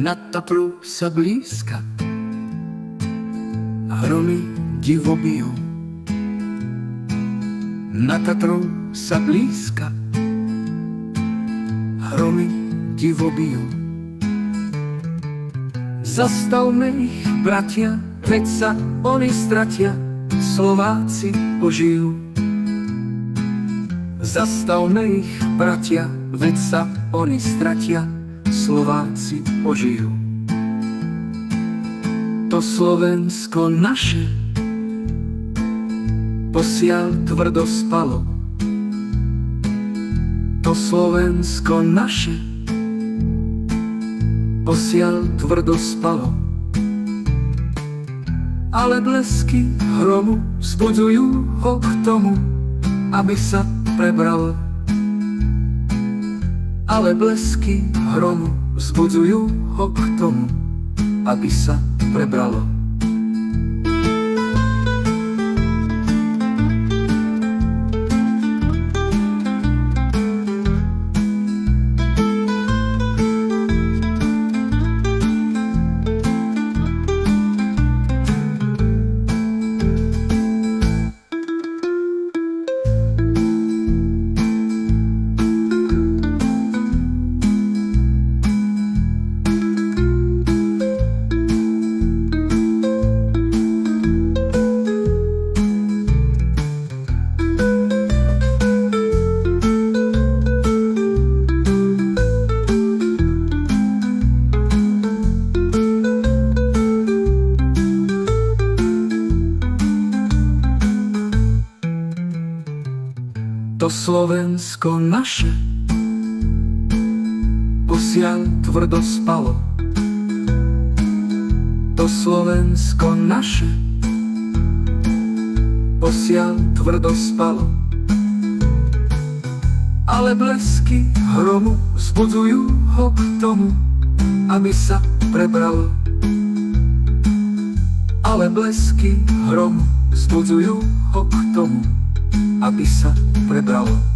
nad Tatrou sa blízka, hromy divo bijú. Nad Tatrou sa blízka, hromy divo bijú. Zastavme ich, bratia, veď sa oni stratia, Slováci ožijú. Zastavme ich, bratia, veď sa oni stratia, Slováci ožijú. To Slovensko naše posiaľ tvrdo spalo. To Slovensko naše posiaľ tvrdo spalo. Ale blesky hromu vzbudzujú ho k tomu, aby sa prebralo. Ale blesky hromu vzbudzujú ho k tomu, aby sa prebralo. To Slovensko naše posiaľ tvrdo spalo. To Slovensko naše posiaľ tvrdo spalo. Ale blesky hromu vzbudzujú ho k tomu, aby sa prebralo. Ale blesky hromu vzbudzujú ho k tomu, aby sa prebralo.